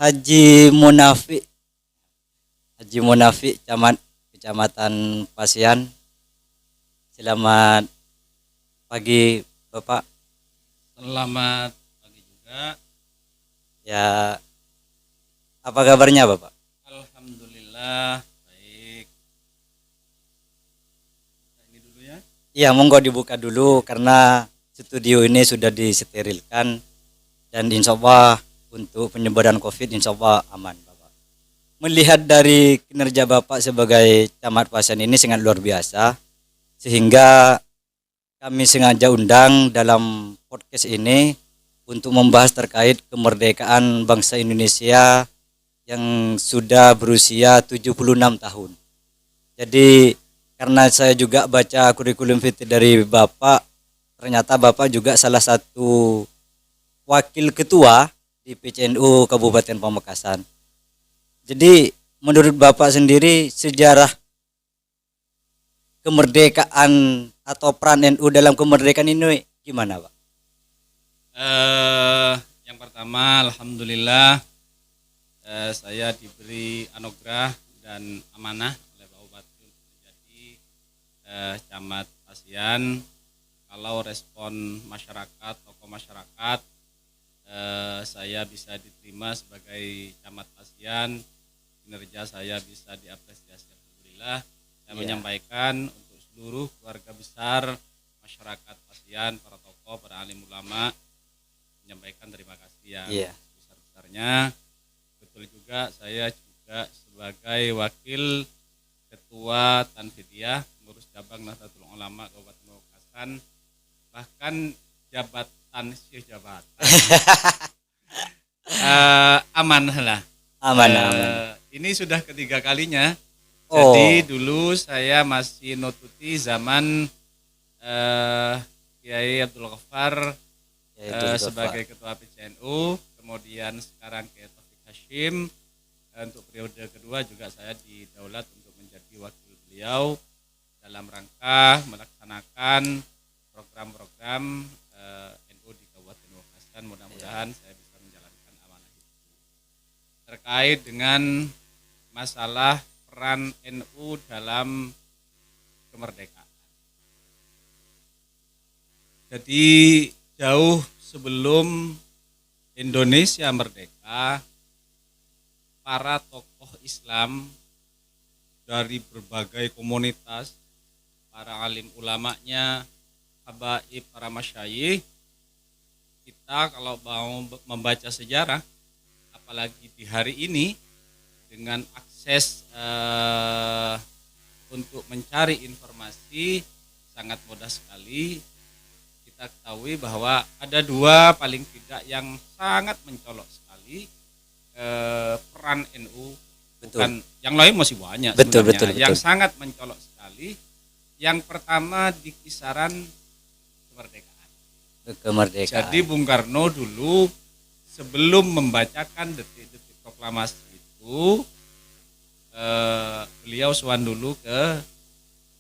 Haji Munafik, Haji Munafik, Kecamatan Pasian. Selamat pagi, Bapak. Selamat pagi juga. Ya, apa kabarnya, Bapak? Alhamdulillah baik. Ini dulu ya. Iya, monggo dibuka dulu karena studio ini sudah disterilkan dan insya Allah untuk penyebaran COVID insya Allah aman, Bapak. Melihat dari kinerja Bapak sebagai camat Pasian ini sangat luar biasa, sehingga kami sengaja undang dalam podcast ini untuk membahas terkait kemerdekaan bangsa Indonesia yang sudah berusia 76 tahun. Jadi karena saya juga baca kurikulum vitae dari Bapak, ternyata Bapak juga salah satu wakil ketua di PCNU Kabupaten Pamekasan. Jadi menurut Bapak sendiri sejarah kemerdekaan atau peran NU dalam kemerdekaan ini gimana, Pak? Yang pertama alhamdulillah saya diberi anugerah dan amanah oleh Pak Bupati untuk menjadi camat Pasian. Kalau respon masyarakat, tokoh masyarakat, saya bisa diterima sebagai camat Pasian, kinerja saya bisa diapresiasi, alhamdulillah. Saya menyampaikan untuk seluruh keluarga besar masyarakat Pasian, para tokoh, para alim ulama, menyampaikan terima kasih yang besar-besarnya. Betul juga saya juga sebagai wakil ketua Tanfidiyah, pengurus cabang Nahdlatul Ulama Kabupaten Pamekasan, bahkan jabatan aman lah. Aman. Ini sudah ketiga kalinya. Oh. Jadi dulu saya masih nututi zaman Kiai Abdul Ghaffar sebagai ketua PCNU, kemudian sekarang Kiai Taufik Hashim. Untuk periode kedua juga saya didaulat untuk menjadi wakil beliau dalam rangka melaksanakan program-program NU di Kabupaten Pamekasan. Mudah-mudahan saya bisa menjalankan amanah itu. Terkait dengan masalah peran NU dalam kemerdekaan. Jadi jauh sebelum Indonesia merdeka, para tokoh Islam dari berbagai komunitas, para alim ulamanya, habaib, para masyayikh, kita kalau mau membaca sejarah, apalagi di hari ini dengan akses untuk mencari informasi sangat mudah sekali. Kita ketahui bahwa ada dua paling tidak yang sangat mencolok sekali peran NU. Bukan, yang lain masih banyak sebenarnya. Yang sangat mencolok sekali. Yang pertama di kisaran kemerdekaan. Jadi Bung Karno dulu sebelum membacakan detik-detik proklamasi itu, beliau sowan dulu ke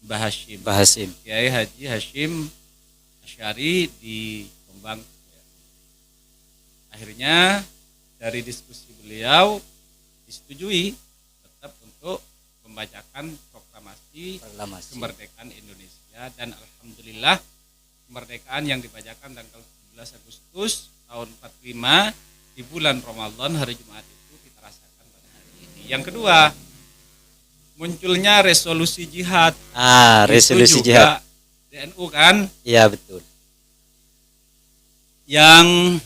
Mbah Hashim. Kiai Haji Hashim Asy'ari di Jombang. Akhirnya dari diskusi beliau disetujui tetap untuk membacakan proklamasi kemerdekaan Indonesia, dan alhamdulillah kemerdekaan yang dibacakan tanggal 17 Agustus tahun 45 di bulan Ramadan, hari Jumat itu kita rasakan pada hari ini. Yang kedua, munculnya resolusi jihad. Resolusi jihad DNU kan? Iya, betul. Yang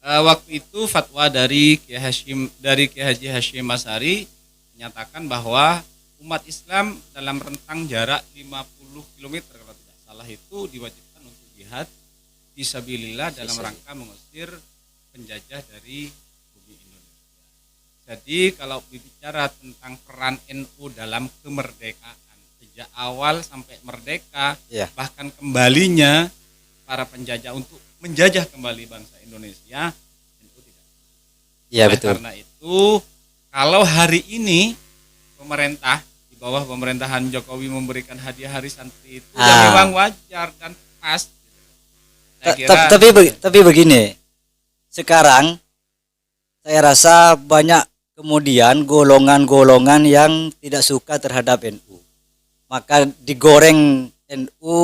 waktu itu fatwa dari Kiai Haji Hashim Asy'ari menyatakan bahwa umat Islam dalam rentang jarak 50 km kalau tidak salah itu diwajibkan untuk jihad fisabilillah dalam rangka mengusir penjajah dari bumi Indonesia. Jadi kalau bicara tentang peran NU dalam kemerdekaan sejak awal sampai merdeka, bahkan kembalinya para penjajah untuk menjajah kembali bangsa Indonesia, NU tidak. Iya, betul. Karena itu kalau hari ini pemerintah di bawah pemerintahan Jokowi memberikan hadiah hari santri itu ya memang wajar dan pas. Saya kira, tapi begini, sekarang saya rasa banyak kemudian golongan-golongan yang tidak suka terhadap NU. Maka digoreng NU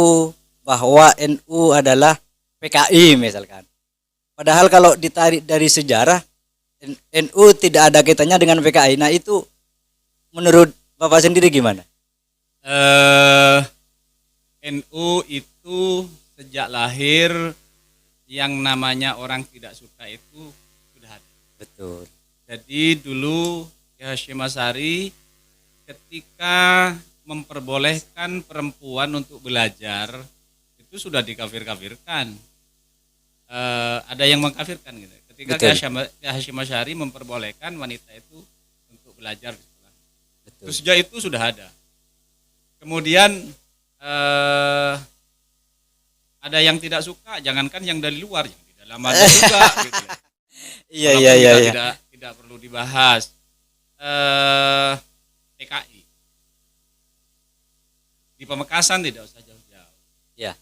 bahwa NU adalah PKI misalkan. Padahal kalau ditarik dari sejarah NU tidak ada kaitannya dengan PKI. Nah itu menurut Bapak sendiri gimana? NU itu sejak lahir yang namanya orang tidak suka itu sudah ada. Betul. Jadi dulu Kiai Hasyim Asy'ari ketika memperbolehkan perempuan untuk belajar itu sudah dikafir-kafirkan. Ada yang mengkafirkan gitu. Ketika Kiai Hasyim Asy'ari memperbolehkan wanita itu untuk belajar di sekolah. Betul. Terus sejak itu sudah ada. Kemudian ada yang tidak suka, jangankan yang dari luar, yang di dalam ada juga. Gitu. Iya. Tidak perlu dibahas. PKI di Pamekasan tidak usah jauh-jauh. Ya.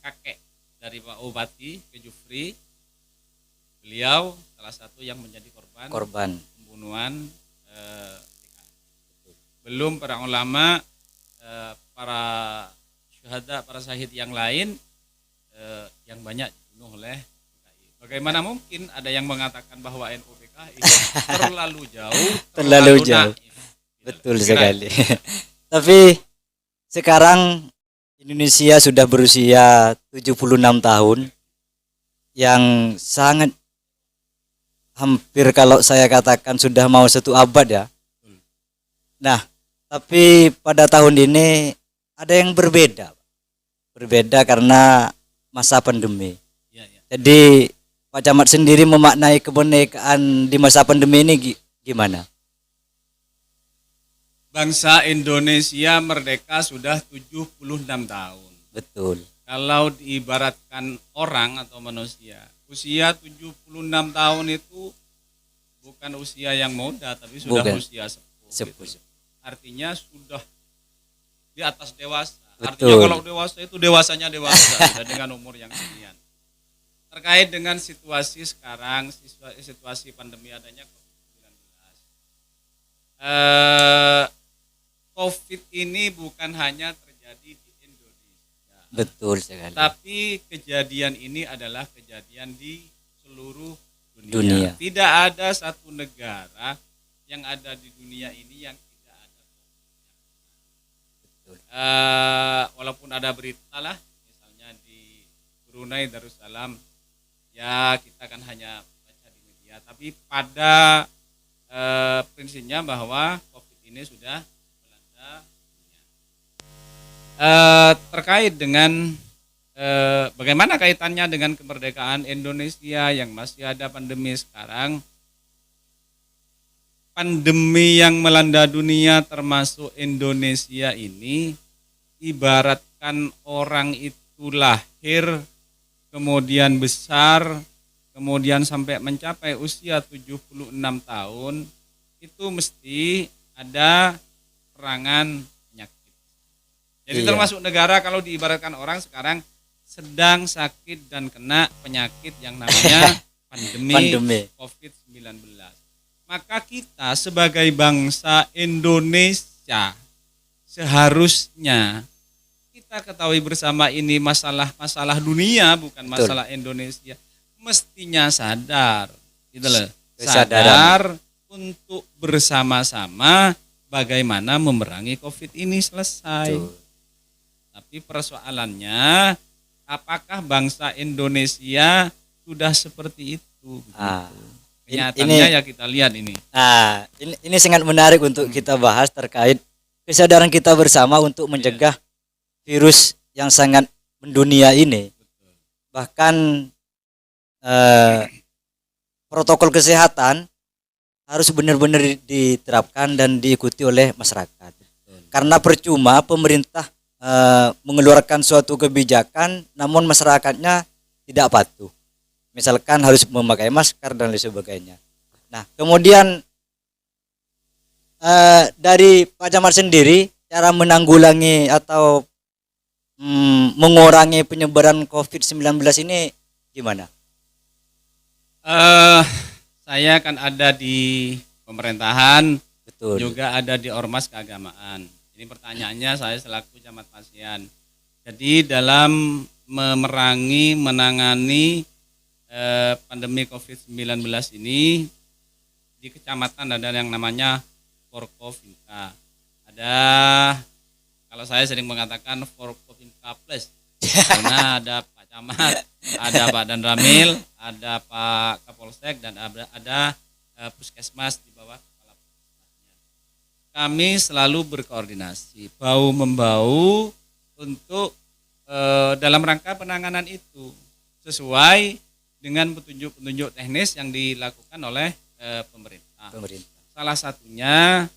Kakek dari Pak Bupati ke Jufri, beliau salah satu yang menjadi korban pembunuhan PKI. Belum para ulama, para syuhada, para syahid yang lain yang banyak dibunuh oleh PKI. Bagaimana mungkin ada yang mengatakan bahwa NU PKI terlalu jauh, terlalu jauh. naif. Betul sekali. Tapi sekarang Indonesia sudah berusia 76 tahun yang sangat hampir kalau saya katakan sudah mau 1 abad ya. Nah, tapi pada tahun ini ada yang berbeda. Berbeda karena masa pandemi. Ya. Jadi Pak Camat sendiri memaknai kemerdekaan di masa pandemi ini gimana? Bangsa Indonesia merdeka sudah 76 tahun. Betul. Kalau diibaratkan orang atau manusia, usia 76 tahun itu bukan usia yang muda, tapi sudah usia sepuh. Gitu. Artinya sudah di atas dewasa. Betul. Artinya kalau dewasa itu dewasanya dewasa sudah dengan umur yang sekian. Terkait dengan situasi sekarang, situasi pandemi adanya COVID-19. COVID ini bukan hanya terjadi di Indonesia. Betul sekali. Tapi kejadian ini adalah kejadian di seluruh Dunia. Tidak ada satu negara yang ada di dunia ini yang tidak ada COVID. Betul. Walaupun ada berita lah, misalnya di Brunei Darussalam, ya kita kan hanya baca di media. Tapi pada prinsipnya bahwa COVID ini sudah terkait dengan bagaimana kaitannya dengan kemerdekaan Indonesia yang masih ada pandemi sekarang. Pandemi yang melanda dunia termasuk Indonesia ini ibaratkan orang itu lahir, kemudian besar, kemudian sampai mencapai usia 76 tahun, itu mesti ada perangan. Jadi termasuk negara kalau diibaratkan orang sekarang sedang sakit dan kena penyakit yang namanya pandemi. COVID-19. Maka kita sebagai bangsa Indonesia seharusnya kita ketahui bersama ini masalah dunia bukan masalah Indonesia. Mestinya sadar, gitu loh. Sadar untuk bersama-sama bagaimana memerangi COVID ini selesai. Betul. Tapi persoalannya, apakah bangsa Indonesia sudah seperti itu? Kenyataannya ya kita lihat ini. Ini sangat menarik untuk kita bahas terkait kesadaran kita bersama untuk mencegah virus yang sangat mendunia ini. Betul. Bahkan protokol kesehatan harus benar-benar diterapkan dan diikuti oleh masyarakat. Betul. Karena percuma pemerintah mengeluarkan suatu kebijakan namun masyarakatnya tidak patuh. Misalkan harus memakai masker dan lain sebagainya. Nah, kemudian dari Pak Camat sendiri cara menanggulangi atau mengurangi penyebaran COVID-19 ini gimana? saya kan ada di pemerintahan, Betul. juga ada di ormas keagamaan. Ini pertanyaannya saya selaku camat pasien. Jadi dalam menangani pandemi COVID-19 ini di kecamatan ada yang namanya Forkovinka. Ada, kalau saya sering mengatakan Forkovinka Plus. Karena ada Pak Camat, ada Pak Danramil, ada Pak Kapolsek, dan ada Puskesmas di bawah kepala Puskesmasnya. Kami selalu berkoordinasi bau membau untuk dalam rangka penanganan itu sesuai dengan petunjuk-petunjuk teknis yang dilakukan oleh pemerintah. Salah satunya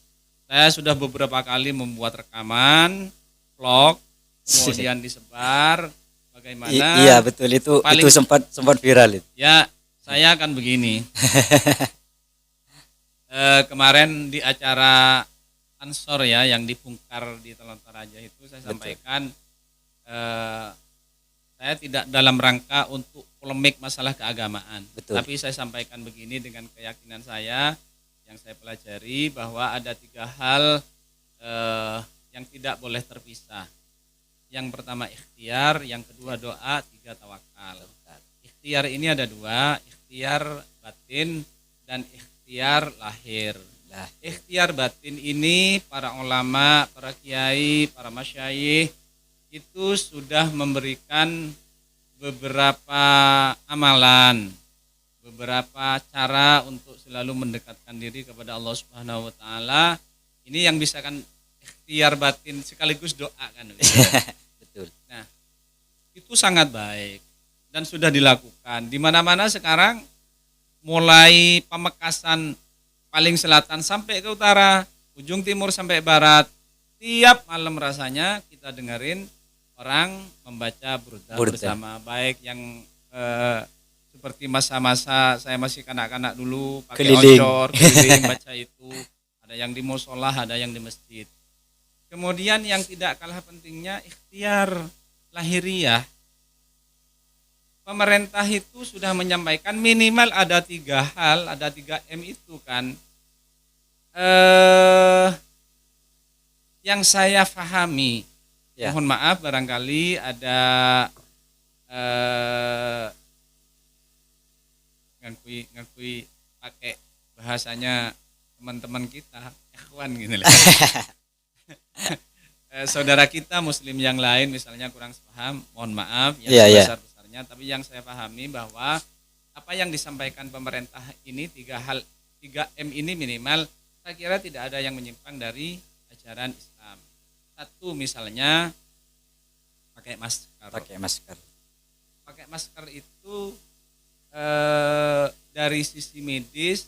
saya sudah beberapa kali membuat rekaman, vlog, kemudian disebar. Bagaimana? Iya betul, itu sempat viral itu. Ya, saya akan begini. Kemarin di acara Ansor ya yang dibongkar di Telantaraja itu saya sampaikan saya tidak dalam rangka untuk polemik masalah keagamaan. Betul. Tapi saya sampaikan begini dengan keyakinan saya yang saya pelajari bahwa ada 3 hal yang tidak boleh terpisah. Yang pertama ikhtiar, yang kedua doa, 3 tawakal. Ikhtiar ini ada 2, ikhtiar batin dan ikhtiar lahir. Ikhtiar batin ini para ulama, para kiai, para masyayikh itu sudah memberikan beberapa amalan, beberapa cara untuk selalu mendekatkan diri kepada Allah Subhanahu wa taala. Ini yang bisa kan ikhtiar batin sekaligus doa kan. Betul. Nah, itu sangat baik dan sudah dilakukan. Di mana-mana sekarang mulai Pamekasan paling selatan sampai ke utara, ujung timur sampai barat, tiap malam rasanya kita dengerin orang membaca burda bersama, baik yang seperti masa-masa saya masih kanak-kanak dulu pakai oncor, keliling baca itu, ada yang di musola, ada yang di masjid. Kemudian yang tidak kalah pentingnya ikhtiar lahiriah. Pemerintah itu sudah menyampaikan minimal ada 3 hal, ada 3M itu kan. Yang saya pahami, mohon maaf barangkali ada ngakui pakai bahasanya teman-teman kita, ikhwan gitu lah. Saudara kita muslim yang lain misalnya kurang paham, mohon maaf yang sebesar-besarnya, tapi yang saya pahami bahwa apa yang disampaikan pemerintah ini 3M ini minimal saya kira tidak ada yang menyimpang dari ajaran Islam. 1 misalnya pakai masker. Pakai masker itu dari sisi medis,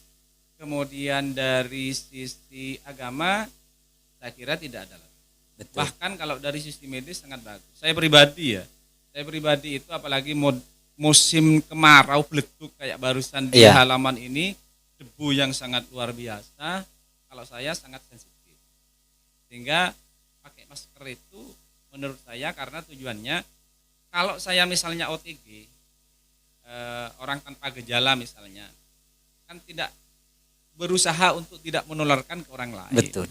kemudian dari sisi agama saya kira tidak ada. Betul. Bahkan kalau dari sisi medis sangat bagus. Saya pribadi itu apalagi musim kemarau beleduk kayak barusan di halaman ini, debu yang sangat luar biasa. Kalau saya sangat sensitif. Sehingga pakai masker itu menurut saya karena tujuannya kalau saya misalnya OTG, orang tanpa gejala misalnya, kan tidak berusaha untuk tidak menularkan ke orang lain. Betul.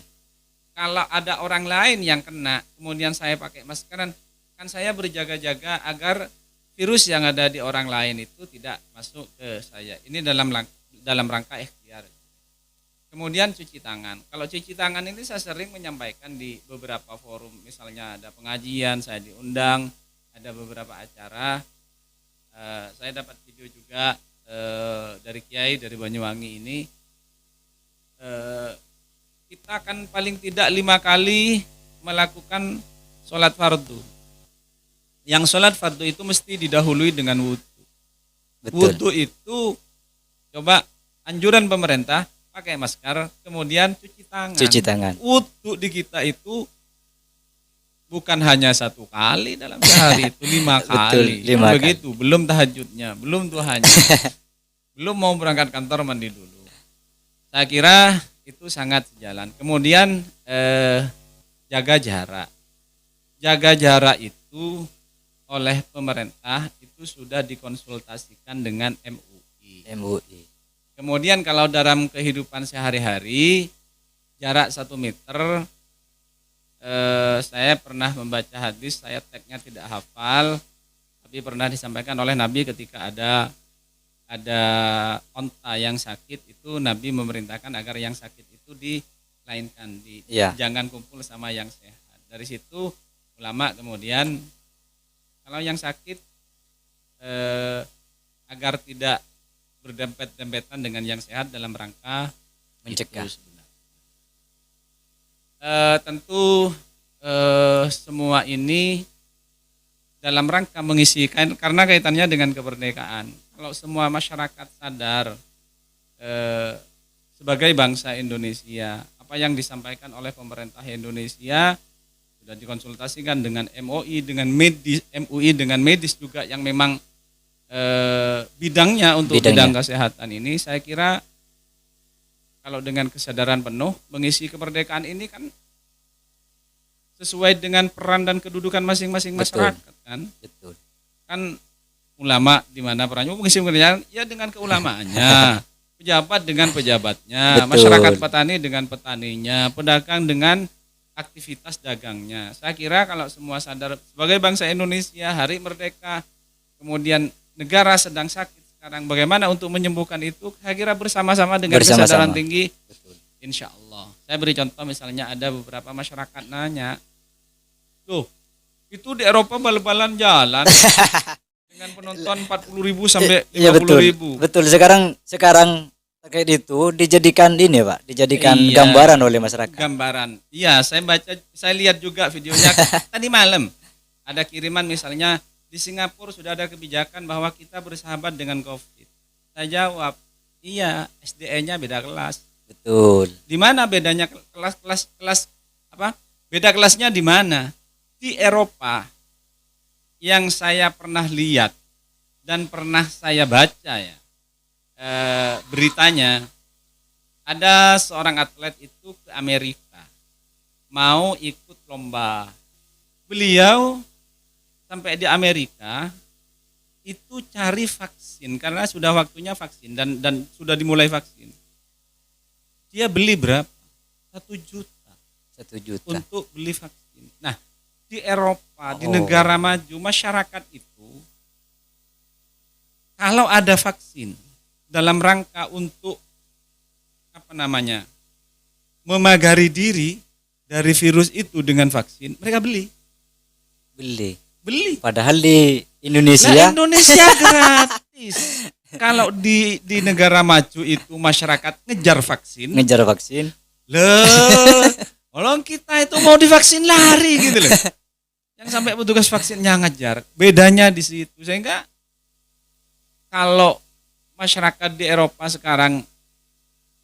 Kalau ada orang lain yang kena, kemudian saya pakai masker, kan saya berjaga-jaga agar virus yang ada di orang lain itu tidak masuk ke saya. Ini dalam rangka ikhtiar. Kemudian cuci tangan. Kalau cuci tangan ini saya sering menyampaikan di beberapa forum, misalnya ada pengajian, saya diundang, ada beberapa acara. Saya dapat video juga dari Kiai dari Banyuwangi ini. Kita akan paling tidak 5 kali melakukan sholat fardu. Yang sholat fardu itu mesti didahului dengan wudhu. Wudhu itu coba anjuran pemerintah pakai masker, kemudian cuci tangan. Wudhu di kita itu bukan hanya 1 kali dalam sehari, itu 5 kali. Betul, 5 begitu, kali. Belum tahajudnya, belum duhanya, belum mau berangkat kantor mandi dulu. Saya kira itu sangat sejalan. Kemudian jaga jarak. Jaga jarak itu oleh pemerintah itu sudah dikonsultasikan dengan MUI. Kemudian kalau dalam kehidupan sehari-hari jarak 1 meter, saya pernah membaca hadis, saya teksnya tidak hafal, tapi pernah disampaikan oleh Nabi ketika ada onta yang sakit, itu Nabi memerintahkan agar yang sakit itu dilainkan, jangan kumpul sama yang sehat. Dari situ ulama kemudian kalau yang sakit agar tidak berdempet-dempetan dengan yang sehat dalam rangka Mencegah. Tentu semua ini dalam rangka mengisikan, karena kaitannya dengan kemerdekaan. Kalau semua masyarakat sadar sebagai bangsa Indonesia, apa yang disampaikan oleh pemerintah Indonesia sudah dikonsultasikan dengan MUI, dengan medis juga yang memang bidangnya untuk bidang kesehatan ini, saya kira kalau dengan kesadaran penuh mengisi kemerdekaan ini kan sesuai dengan peran dan kedudukan masing-masing masyarakat kan. Betul. Kan ulama di mana perannya mengisi kemerdekaan ya dengan keulamaannya, pejabat dengan pejabatnya, masyarakat petani dengan petaninya, pedagang dengan aktivitas dagangnya. Saya kira kalau semua sadar sebagai bangsa Indonesia, hari merdeka, kemudian negara sedang sakit sekarang, bagaimana untuk menyembuhkan itu, saya kira bersama-sama dengan kesadaran tinggi. Betul. Insya Allah. Saya beri contoh, misalnya ada beberapa masyarakat nanya, loh itu di Eropa bal-balan jalan dengan penonton 40.000 sampai 50.000. Betul. Sekarang terkait itu dijadikan ini Pak, dijadikan gambaran oleh masyarakat. Gambaran. Iya, saya lihat juga videonya tadi malam. Ada kiriman misalnya di Singapura sudah ada kebijakan bahwa kita bersahabat dengan COVID. Saya jawab, iya, SDE-nya beda kelas. Betul. Di mana bedanya kelas apa? Beda kelasnya di mana? Di Eropa yang saya pernah lihat dan pernah saya baca ya, beritanya, ada seorang atlet itu ke Amerika mau ikut lomba. Beliau sampai di Amerika itu cari vaksin karena sudah waktunya vaksin dan sudah dimulai vaksin. Dia beli berapa? 1 juta. 1 juta untuk beli vaksin. Nah, di Eropa, di negara maju, masyarakat itu kalau ada vaksin dalam rangka untuk memagari diri dari virus itu dengan vaksin, mereka beli. Padahal di Indonesia, Indonesia gratis. Kalau di negara maju itu masyarakat ngejar vaksin. Tolong kita itu mau divaksin lari gitu loh. Yang sampai petugas vaksinnya ngejar. Bedanya di situ. Sehingga kalau masyarakat di Eropa sekarang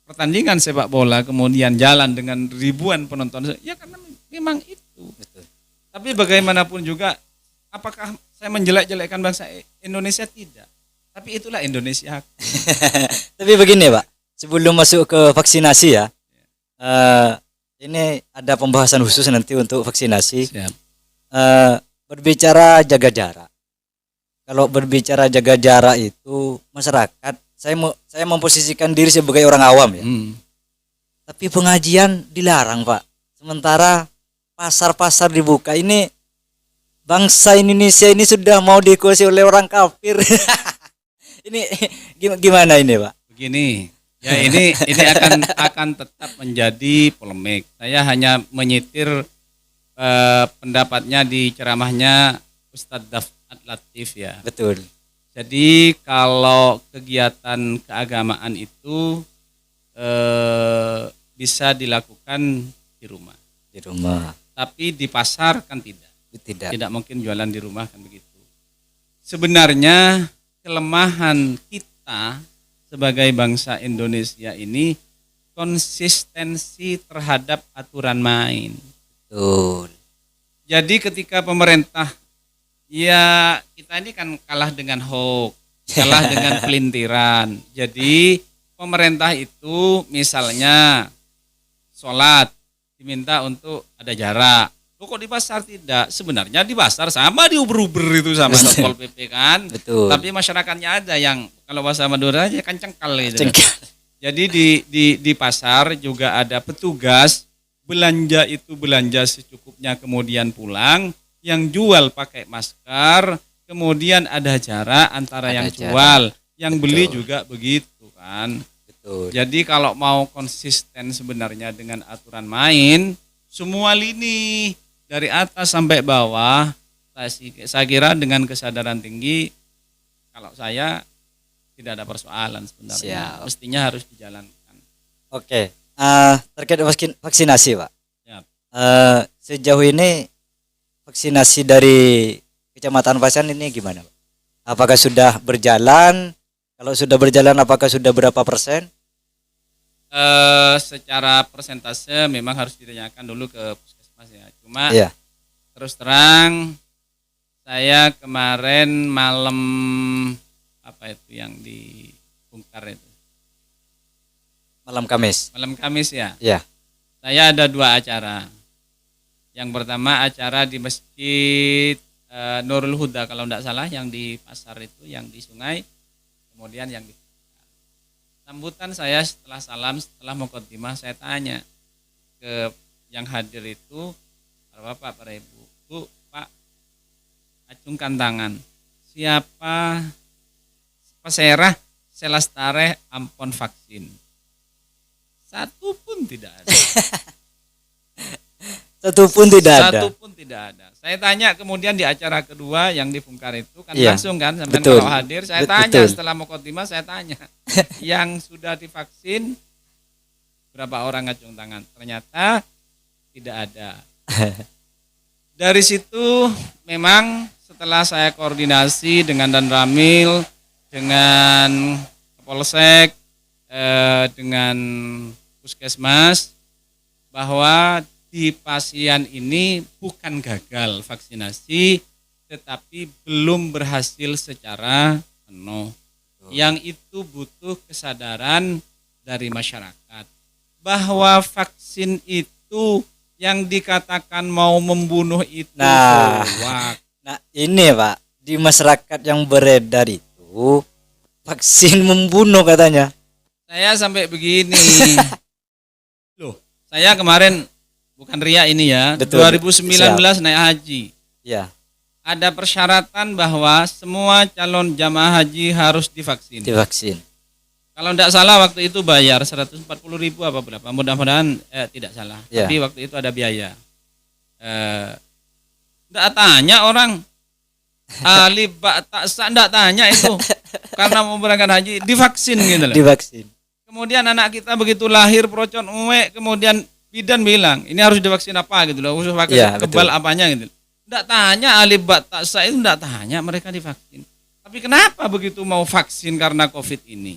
pertandingan sepak bola kemudian jalan dengan ribuan penonton, ya karena memang itu. Betul. Tapi bagaimanapun juga, apakah saya menjelek-jelekkan bangsa Indonesia? Tidak. Tapi itulah Indonesia. Tapi begini Pak, sebelum masuk ke vaksinasi ya, ini ada pembahasan khusus nanti untuk vaksinasi. Siap. Berbicara jaga jarak. Kalau berbicara jaga jarak itu masyarakat, saya memposisikan diri sebagai orang awam ya. Tapi pengajian dilarang Pak. Sementara pasar-pasar dibuka. Ini bangsa Indonesia ini sudah mau dikuasai oleh orang kafir. Ini gimana ini Pak? Begini, ya ini akan tetap menjadi polemik. Saya hanya menyitir pendapatnya di ceramahnya Ustadz Daf'at Latif ya. Betul. Jadi kalau kegiatan keagamaan itu bisa dilakukan di rumah. Tapi di pasar kan tidak. Tidak mungkin jualan di rumah kan begitu. Sebenarnya kelemahan kita sebagai bangsa Indonesia ini konsistensi terhadap aturan main. Betul. Jadi ketika pemerintah, ya kita ini kan kalah dengan hoax, kalah dengan pelintiran. Jadi pemerintah itu misalnya sholat diminta untuk ada jarak. Kok di pasar tidak? Sebenarnya di pasar sama diuber-uber itu sama Satpol PP kan. Betul. Tapi masyarakatnya ada yang kalau bahasa Madura aja kan cengkal itu. Jadi di pasar juga ada petugas, belanja itu belanja secukupnya kemudian pulang, yang jual pakai masker, kemudian ada jarak antara Ada yang jarak. jual, yang beli Betul. juga begitu kan. Betul. Jadi kalau mau konsisten sebenarnya dengan aturan main, semua lini dari atas sampai bawah, saya kira dengan kesadaran tinggi, kalau saya tidak ada persoalan sebenarnya. Siap. Mestinya harus dijalankan. Oke. Terkait vaksinasi, Pak. Siap. Sejauh ini vaksinasi dari Kecamatan Pasan ini gimana, Pak? Apakah sudah berjalan? Kalau sudah berjalan, apakah sudah berapa persen? Secara persentase memang harus ditanyakan dulu ke puskesmas ya. Cuma Iya. terus terang, saya kemarin malam apa itu yang di Bungkar itu, Malam Kamis. malam Kamis ya. Iya. Saya ada 2 acara. Yang pertama acara di Masjid Nurul Huda kalau tidak salah, yang di pasar itu, yang di sungai. Kemudian yang di sambutan saya setelah salam, setelah muqaddimah, saya tanya ke yang hadir itu, para bapak, para ibu, Bu, Pak, acungkan tangan. Siapa peserah selastare ampon vaksin? Satu pun tidak ada. Satu pun tidak ada. Satu pun tidak ada. Saya tanya kemudian di acara kedua yang di Bungkar itu kan Iya, langsung kan, sampai betul. kalau hadir saya tanya, Betul. setelah muqaddimah saya tanya yang sudah divaksin berapa orang ngacung tangan? Ternyata tidak ada. Dari situ memang setelah saya koordinasi dengan Danramil, dengan Kapolsek, dengan Puskesmas, bahwa di pasien ini bukan gagal vaksinasi, tetapi belum berhasil secara penuh. Yang itu butuh kesadaran dari masyarakat bahwa vaksin itu yang dikatakan mau membunuh itu Nah. hoax. Nah, ini Pak, di masyarakat yang beredar itu vaksin membunuh katanya. Saya sampai begini. Loh, saya kemarin bukan ria ini ya, Betul. 2019 naik haji. Ya, Ada persyaratan bahwa semua calon jamaah haji harus divaksin. divaksin. Kalau tidak salah waktu itu bayar 140.000 apa berapa? Mudah-mudahan tidak salah. Ya. Tapi waktu itu ada biaya. Tidak tanya orang. Alif ba tak tidak tanya itu. Karena mau berangkat haji divaksin gitu loh. Divaksin. Kemudian anak kita begitu lahir procon uwe, kemudian bidan bilang ini harus divaksin apa gitu loh, khusus pakai Iya, kebal betul. apanya gitu. Tidak tanya alif ba ta sa itu, tidak tanya, mereka divaksin. Tapi kenapa begitu mau vaksin karena COVID ini?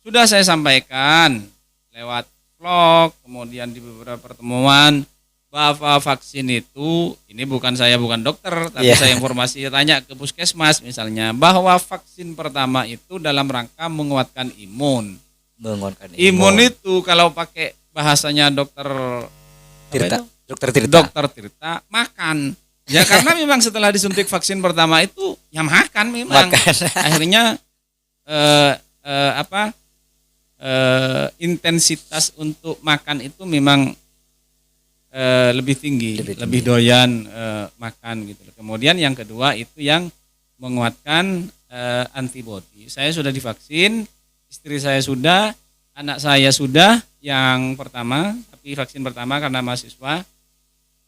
Sudah saya sampaikan lewat vlog, kemudian di beberapa pertemuan, bahwa vaksin itu, ini bukan dokter, tapi Iya. saya informasi tanya ke puskesmas misalnya, bahwa vaksin pertama itu dalam rangka menguatkan imun. Menguatkan Imun itu kalau pakai bahasanya dokter Tirta. apa itu? Dokter Tirta. Dokter Tirta, makan. Ya karena memang setelah disuntik vaksin pertama itu ya makan memang. Makan. Akhirnya intensitas untuk makan itu memang lebih tinggi, Lebih tinggi. lebih doyan makan gitu. Kemudian yang kedua itu yang menguatkan antibodi. Saya sudah divaksin, istri saya sudah, anak saya sudah yang pertama, tapi vaksin pertama karena mahasiswa.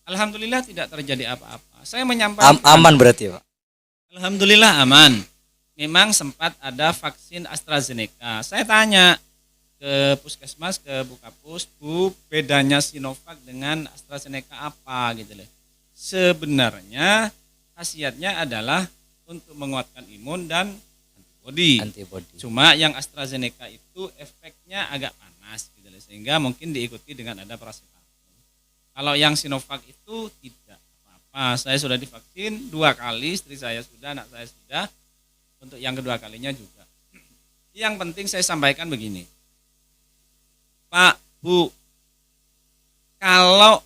Alhamdulillah tidak terjadi apa-apa. Saya menyampaikan Aman berarti, Pak. alhamdulillah aman. Memang sempat ada vaksin AstraZeneca. Saya tanya ke puskesmas, ke Bukapus, Bu, bedanya Sinovac dengan AstraZeneca apa gitu loh. Sebenarnya khasiatnya adalah untuk menguatkan imun dan antibodi. Antibody. Cuma yang AstraZeneca itu efeknya agak panas gitu loh, sehingga mungkin diikuti dengan ada paracetamol. Kalau yang Sinovac itu tidak apa-apa. Saya sudah divaksin 2 kali, istri saya sudah, anak saya sudah. Untuk yang kedua kalinya juga. Yang penting saya sampaikan begini. Pak, Bu, kalau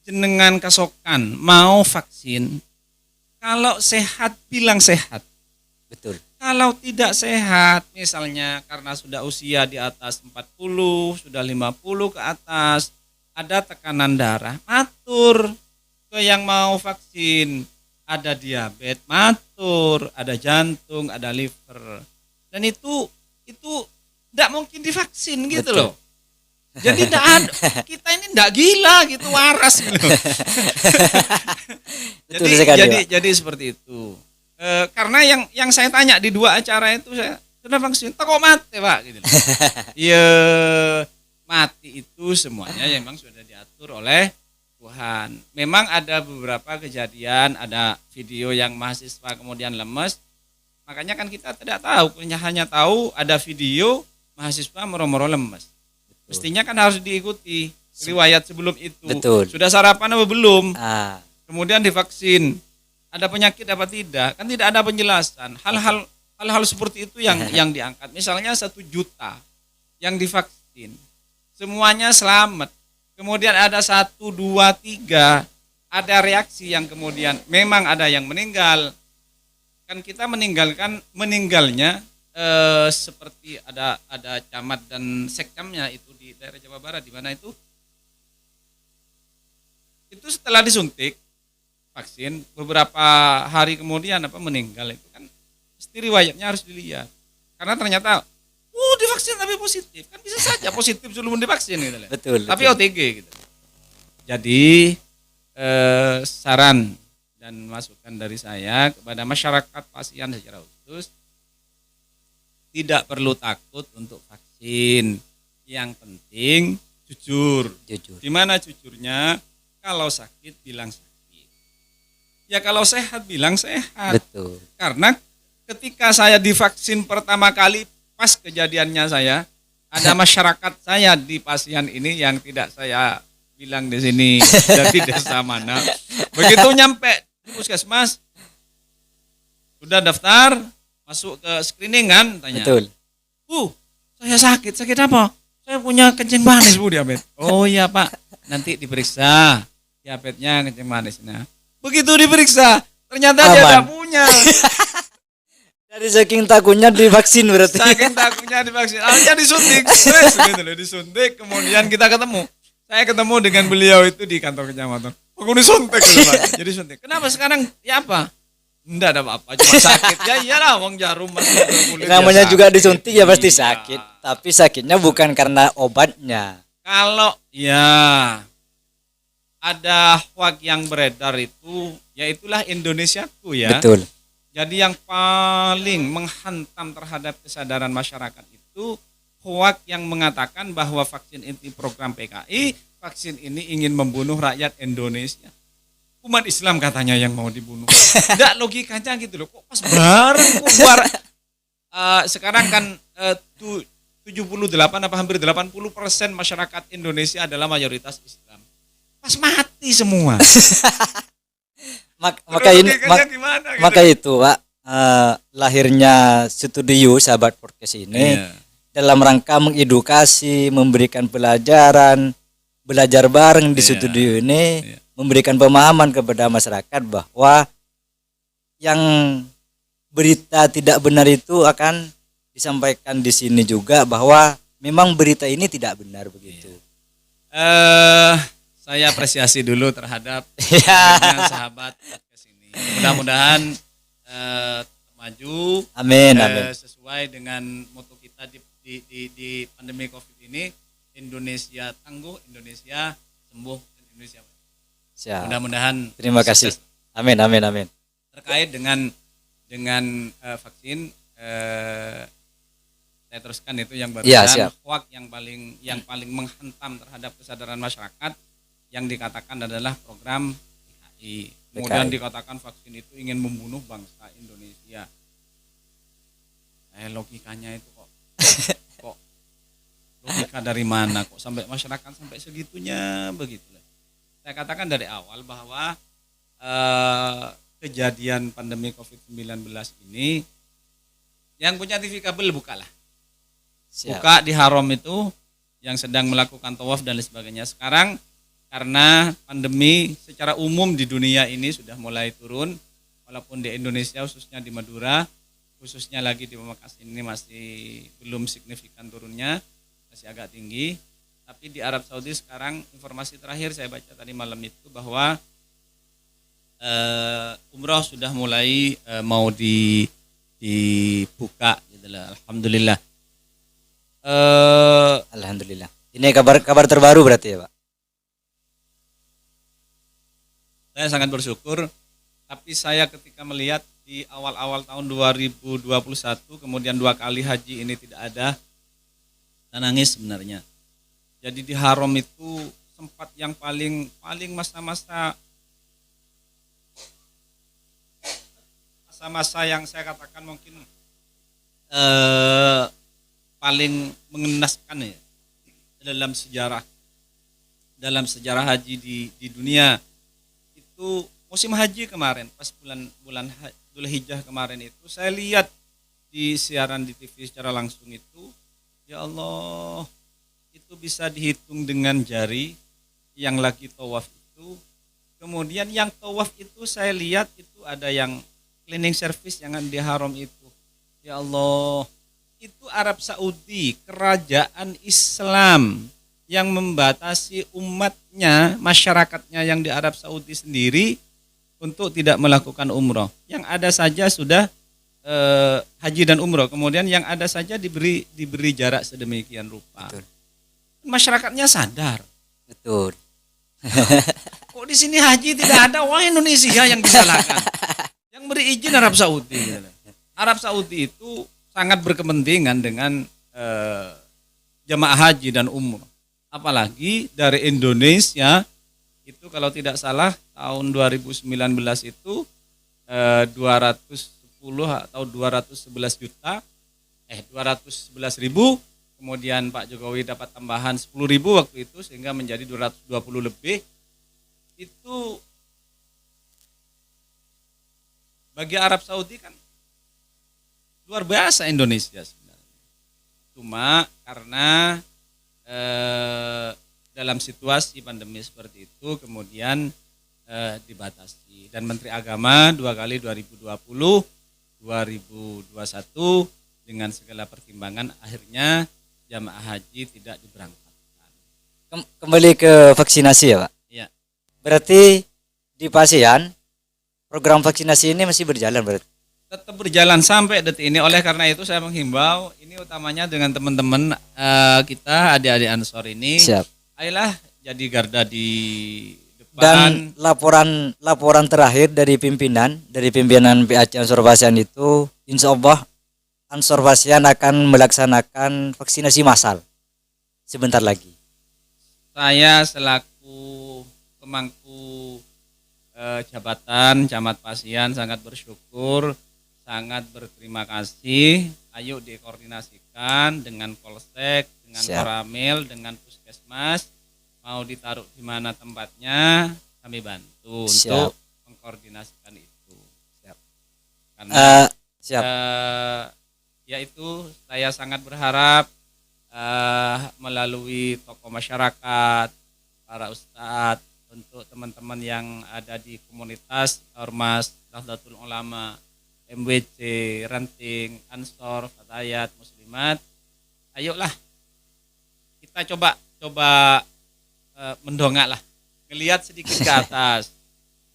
jenengan kesokan mau vaksin, kalau sehat bilang sehat. Betul. Kalau tidak sehat, misalnya karena sudah usia di atas 40, sudah 50 ke atas, ada tekanan darah, matur ke yang mau vaksin. Ada diabetes, matur, ada jantung, ada liver. Dan itu tidak mungkin divaksin gitu Betul. loh. Jadi tidak ada, kita ini tidak gila gitu, waras gitu. Betul sekali, Pak. Jadi seperti itu. Karena yang saya tanya di 2 acara itu, saya sudah vaksin, kok mati Pak gitu. Ya mati itu semuanya memang sudah diatur oleh Tuhan. Memang ada beberapa kejadian, ada video yang mahasiswa kemudian lemes. Makanya kan kita tidak tahu, hanya tahu ada video mahasiswa moro-moro lemes. Mestinya kan harus diikuti riwayat sebelum itu. Betul. Sudah sarapan apa belum? Kemudian Kemudian divaksin. Ada penyakit apa tidak? Kan tidak ada penjelasan. Hal-hal seperti itu yang diangkat. Misalnya 1 juta yang divaksin, semuanya selamat. Kemudian ada 1, 2, 3 ada reaksi yang kemudian memang ada yang meninggal. Kan kita meninggalnya seperti ada camat dan sekcamnya itu di daerah Jawa Barat, di mana itu setelah disuntik vaksin beberapa hari kemudian meninggal. Itu kan mesti riwayatnya harus dilihat, karena ternyata divaksin tapi positif, kan bisa saja positif sebelum divaksin gitu. Betul. Tapi OTG gitu. Jadi saran dan masukan dari saya kepada masyarakat pasien secara khusus, tidak perlu takut untuk vaksin. Yang penting jujur. Di mana jujurnya? Kalau sakit bilang sakit. Ya kalau sehat bilang sehat. Betul. Karena ketika saya divaksin pertama kali, pas kejadiannya saya, ada masyarakat saya di pasien ini yang tidak saya bilang di sini dan di desa mana. Begitu nyampe di puskesmas, sudah daftar, masuk ke screening kan, tanya. Betul. Saya sakit apa? Saya punya kencing manis Bu, diabetes. Oh iya Pak, nanti diperiksa diabetesnya, kencing manisnya. Begitu diperiksa, ternyata dia tidak punya. Dari saking takutnya divaksin berarti. Saking takutnya divaksin, akhirnya disuntik, stres gitu loh, disuntik. Kemudian kita ketemu. Saya ketemu dengan beliau itu di kantor kecamatan. Aku disuntik gitu, Pak. Jadi suntik. Kenapa sekarang? Ya apa? Enggak ada apa-apa, cuma sakit. Ya iyalah, wong jarum masuk ke kulit. Namanya ya juga sakit. disuntik ya pasti Iya. sakit. Tapi sakitnya bukan karena obatnya. Kalau ya ada hoax yang beredar itu, ya itulah Indonesiaku ya. Betul. Jadi yang paling menghantam terhadap kesadaran masyarakat itu hoax yang mengatakan bahwa vaksin ini program PKI, vaksin ini ingin membunuh rakyat Indonesia. Umat Islam katanya yang mau dibunuh. Enggak, logikanya gitu loh. Kok pas bareng keluar sekarang kan 78 apa hampir 80% masyarakat Indonesia adalah mayoritas Islam. Pas mati semua. Maka itu Pak, lahirnya studio Sahabat Podcast ini dalam rangka mengedukasi, memberikan pelajaran, belajar bareng di studio ini, memberikan pemahaman kepada masyarakat bahwa yang berita tidak benar itu akan disampaikan di sini juga, bahwa memang berita ini tidak benar begitu. Saya apresiasi dulu terhadap sahabat podcast ini. Mudah-mudahan maju. Amin. Sesuai dengan moto kita di pandemi COVID ini, Indonesia tangguh, Indonesia sembuh, Indonesia. Siap. Mudah-mudahan. Terima kasih. Amin. Terkait dengan vaksin, saya teruskan itu yang barusan, hoax yang paling menghantam terhadap kesadaran masyarakat yang dikatakan adalah program PKI. Kemudian dikatakan vaksin itu ingin membunuh bangsa Indonesia. Logikanya itu kok logika dari mana kok sampai masyarakat sampai segitunya begitu. Saya katakan dari awal bahwa kejadian pandemi COVID-19 ini yang punya TV kabel bukalah. Buka di haram itu yang sedang melakukan tawaf dan lain sebagainya. Sekarang karena pandemi secara umum di dunia ini sudah mulai turun, walaupun di Indonesia khususnya di Madura khususnya lagi di Pamekasan ini masih belum signifikan turunnya, masih agak tinggi. Tapi di Arab Saudi sekarang informasi terakhir saya baca tadi malam itu bahwa umroh sudah mulai mau dibuka gitu lah. Alhamdulillah. Alhamdulillah. Ini kabar terbaru berarti ya, Pak? Saya sangat bersyukur, tapi saya ketika melihat di awal-awal tahun 2021 kemudian 2 kali haji ini tidak ada, saya nangis sebenarnya. Jadi di Haram itu sempat yang paling masa-masa yang saya katakan mungkin paling mengenaskan ya dalam sejarah haji di dunia. Itu musim haji kemarin, pas bulan Dzulhijjah kemarin itu saya lihat di siaran di TV secara langsung itu, ya Allah, itu bisa dihitung dengan jari yang lagi tawaf itu. Kemudian yang tawaf itu saya lihat itu ada yang cleaning service yang di Haram itu. Ya Allah, itu Arab Saudi, kerajaan Islam yang membatasi umatnya, masyarakatnya yang di Arab Saudi sendiri untuk tidak melakukan umroh. Yang ada saja sudah haji dan umroh, kemudian yang ada saja diberi jarak sedemikian rupa. Betul. Masyarakatnya sadar. Betul. Kok di sini haji tidak ada, wah Indonesia yang disalahkan. Yang beri izin Arab Saudi. Arab Saudi itu sangat berkepentingan dengan jamaah haji dan umroh. Apalagi dari Indonesia itu kalau tidak salah tahun 2019 itu 210 atau 211 juta 211 ribu. Kemudian Pak Jokowi dapat tambahan 10.000 waktu itu sehingga menjadi 220 lebih. Itu bagi Arab Saudi kan luar biasa Indonesia sebenarnya. Cuma karena dalam situasi pandemi seperti itu kemudian dibatasi. Dan Menteri Agama 2 kali 2020, 2021 dengan segala pertimbangan akhirnya jamaah haji tidak diberangkatkan. Kembali ke vaksinasi ya, Pak? Iya. Berarti di Pasian program vaksinasi ini masih berjalan berarti? Tetap berjalan sampai detik ini. Oleh karena itu saya menghimbau ini utamanya dengan teman-teman kita, adik-adik Ansor ini. Siap. Ayolah jadi garda di Dan depan. laporan terakhir dari pimpinan PAC Ansor Pasian itu, insya Allah Ansor Pasian akan melaksanakan vaksinasi massal sebentar lagi. Saya selaku pemangku jabatan Camat Pasian sangat bersyukur, sangat berterima kasih. Ayo dikoordinasikan dengan Polsek, dengan Koramil, dengan Puskesmas, mau ditaruh di mana tempatnya, kami bantu untuk mengkoordinasikan itu. Karena yaitu saya sangat berharap melalui tokoh masyarakat, para ustadz, untuk teman-teman yang ada di komunitas Ormas, Nahdlatul Ulama, MWC, Ranting, Ansor, Fatayat, Muslimat, ayolah kita coba mendongak lah, ngelihat sedikit ke atas.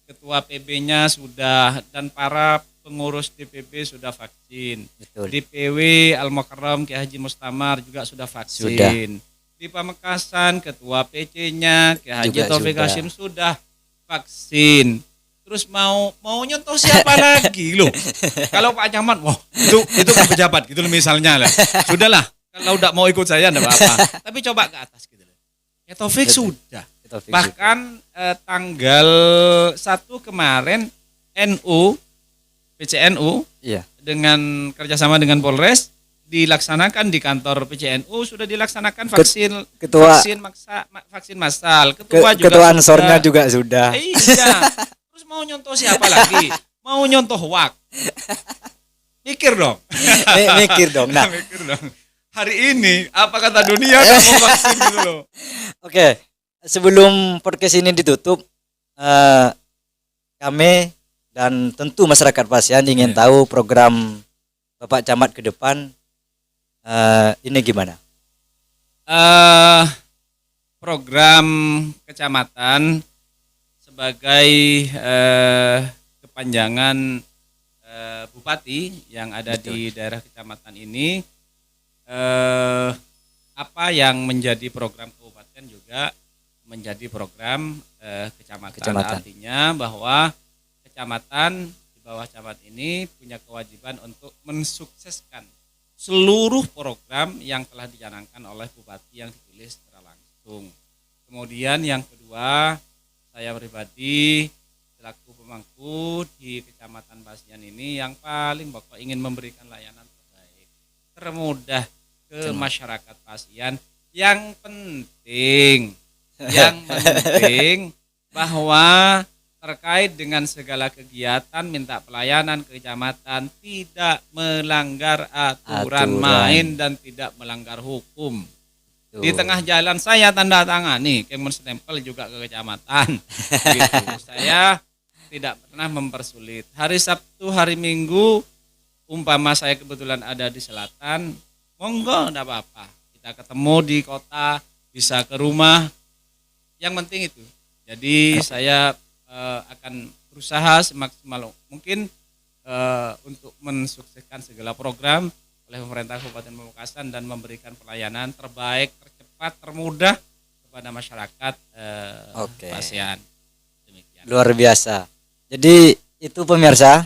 Ketua PB-nya sudah dan para pengurus DPP sudah vaksin. Betul. DPW Al-Mukarram Kiai Haji Mustamar juga sudah vaksin. Sudah. Di Pamekasan ketua PC-nya Kiai Haji Taufik Hashim sudah vaksin. Terus mau nyontoh siapa lagi loh? Kalau Pak Camat, wah itu kan pejabat gitu misalnya lah. Sudahlah, kalau tidak mau ikut saya enggak apa-apa. Tapi coba ke atas gitu loh. Ya Taufik sudah. Bahkan tanggal 1 kemarin PCNU dengan kerjasama dengan Polres dilaksanakan di kantor PCNU, sudah dilaksanakan vaksin massal. Ketua Ansornya juga sudah. Iya. Terus mau nyontoh siapa lagi? Mau nyontoh WAK. Mikir dong. Mikir dong. Nah, mikir dong. Hari ini apa kata dunia kamu vaksin gitu loh. Oke. Sebelum podcast ini ditutup, kami dan tentu masyarakat Pasian ingin tahu program Bapak Camat ke depan ini gimana? Eh, Program kecamatan sebagai kepanjangan bupati yang ada Betul. di daerah kecamatan ini, apa yang menjadi program kabupaten juga menjadi program kecamatan. Artinya bahwa kecamatan di bawah camat ini punya kewajiban untuk mensukseskan seluruh program yang telah dicanangkan oleh bupati yang dipilih secara langsung. Kemudian yang kedua, saya pribadi selaku pemangku di Kecamatan Pasian ini yang paling pokok ingin memberikan layanan terbaik, termudah ke masyarakat Pasian. Yang penting bahwa terkait dengan segala kegiatan minta pelayanan ke kecamatan tidak melanggar aturan main dan tidak melanggar hukum. Tuh. Di tengah jalan saya tanda tangani, kemudian stempel juga ke kecamatan. Gitu. Saya tidak pernah mempersulit. Hari Sabtu, hari Minggu, umpama saya kebetulan ada di selatan, monggo enggak apa-apa. Kita ketemu di kota, bisa ke rumah. Yang penting itu. Jadi saya akan berusaha semaksimal mungkin untuk mensukseskan segala program oleh pemerintah Kabupaten Pamekasan dan memberikan pelayanan terbaik, tercepat, termudah kepada masyarakat Pasian. Demikian. Luar biasa. Jadi itu pemirsa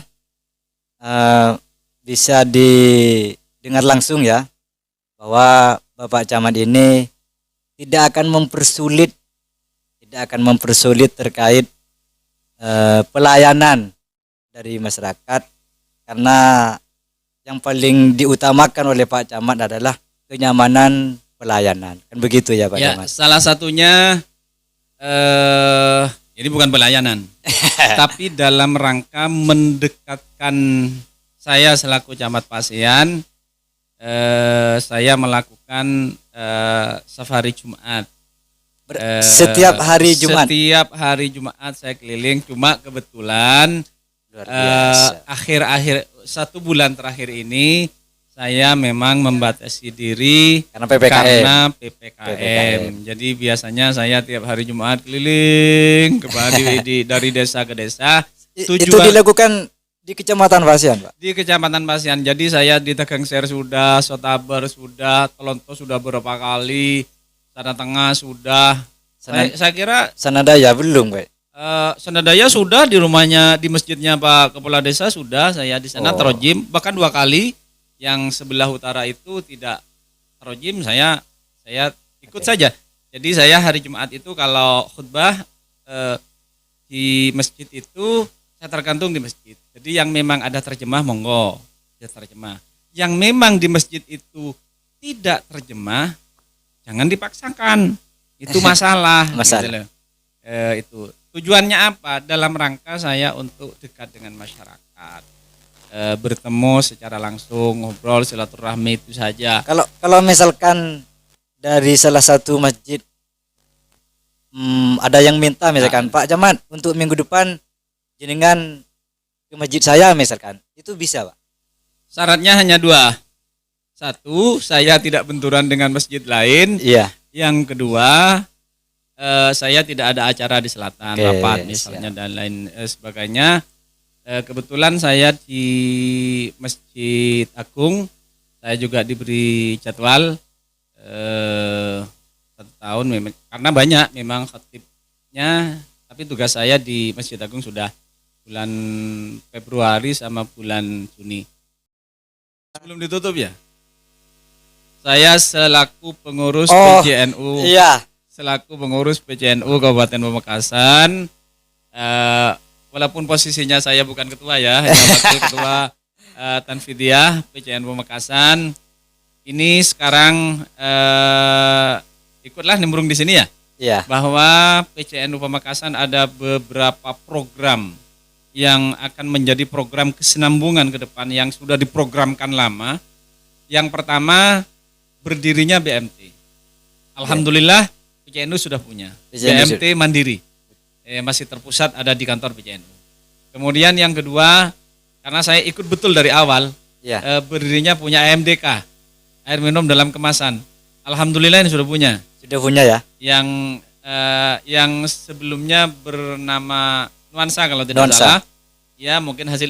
bisa didengar langsung ya bahwa Bapak Camat ini tidak akan mempersulit terkait pelayanan dari masyarakat, karena yang paling diutamakan oleh Pak Camat adalah kenyamanan pelayanan. Kan begitu ya Pak Camat? Salah satunya ini bukan pelayanan, tapi dalam rangka mendekatkan saya selaku Camat Pasian, saya melakukan safari Jumat. Setiap hari Jumat. Setiap hari Jumat saya keliling. Cuma kebetulan akhir-akhir 1 bulan terakhir ini saya memang membatasi diri karena PPKM. Jadi biasanya saya tiap hari Jumat keliling dari desa ke desa. Itu dilakukan di Kecamatan Pasian, Pak? Di Kecamatan Pasian. Jadi saya di Tegang Ser sudah, Sotaber sudah, Telonto sudah beberapa kali, Sana Tengah sudah. Saya kira Sanadaya belum, Pak? Sanadaya sudah, di rumahnya, di masjidnya Pak Kepala Desa sudah, saya di sana terojim bahkan 2 kali. Yang sebelah utara itu tidak terojim, saya ikut saja. Jadi saya hari Jumat itu kalau khutbah di masjid itu saya tergantung di masjid. Jadi yang memang ada terjemah monggo ya terjemah. Yang memang di masjid itu tidak terjemah jangan dipaksakan. Itu masalah. Gitu. Itu tujuannya apa? Dalam rangka saya untuk dekat dengan masyarakat, bertemu secara langsung, ngobrol, silaturahmi, itu saja. Kalau misalkan dari salah satu masjid ada yang minta misalkan, Pak Camat untuk minggu depan jenengan ke masjid saya misalkan, itu bisa, Pak? Syaratnya hanya 2. 1, saya tidak benturan dengan masjid lain. Iya. Yang kedua, saya tidak ada acara di selatan, rapat misalnya dan lain sebagainya. Kebetulan saya di Masjid Agung, saya juga diberi jadwal 1 tahun karena banyak memang khatibnya, tapi tugas saya di Masjid Agung sudah bulan Februari sama bulan Juni. Sebelum ditutup ya, saya selaku pengurus PJNU, selaku pengurus PJNU Kabupaten Pamekasan, walaupun posisinya saya bukan ketua ya, hanya wakil ketua Tanfidiyah PJNU Pamekasan. Ini sekarang ikutlah nimbrung di sini ya. Iya. Bahwa PJNU Pamekasan ada beberapa program yang akan menjadi program kesinambungan ke depan yang sudah diprogramkan lama. Yang pertama, berdirinya BMT. Alhamdulillah PJNU sudah punya BMT mandiri. Masih terpusat ada di kantor PJNU. Kemudian yang kedua, karena saya ikut betul dari awal, Ya. berdirinya punya AMDK, air minum dalam kemasan. Alhamdulillah ini sudah punya. Sudah punya ya? Yang sebelumnya bernama Nuansa kalau tidak Nuansa. salah. Ya mungkin hasil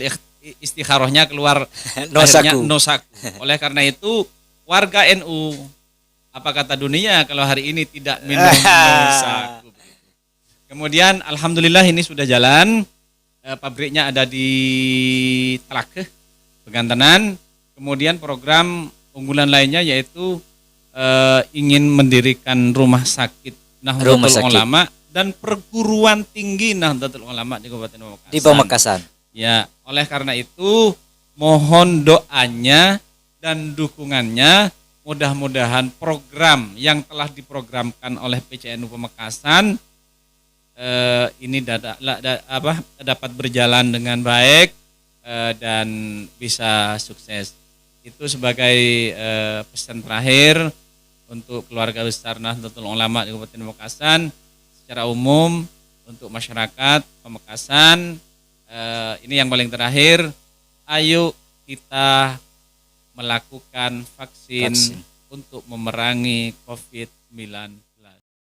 istikharahnya keluar Nosaku. akhirnya Nosaku. Oleh karena itu warga NU, apa kata dunia kalau hari ini tidak minum Nosaku. Kemudian alhamdulillah ini sudah jalan. Pabriknya ada di Telakeh, Pegantenan. Kemudian program unggulan lainnya yaitu ingin mendirikan rumah sakit Nahdlatul Ulama dan perguruan tinggi Nahdlatul Ulama di Kabupaten Pamekasan. Di Pamekasan. Ya, oleh karena itu mohon doanya dan dukungannya, mudah-mudahan program yang telah diprogramkan oleh PCNU Pamekasan ini dapat berjalan dengan baik dan bisa sukses. Itu sebagai pesan terakhir untuk keluarga besar Nahdlatul Ulama di Kabupaten Pamekasan secara umum, untuk masyarakat Pamekasan. Ini yang paling terakhir, ayo kita melakukan vaksin untuk memerangi COVID-19.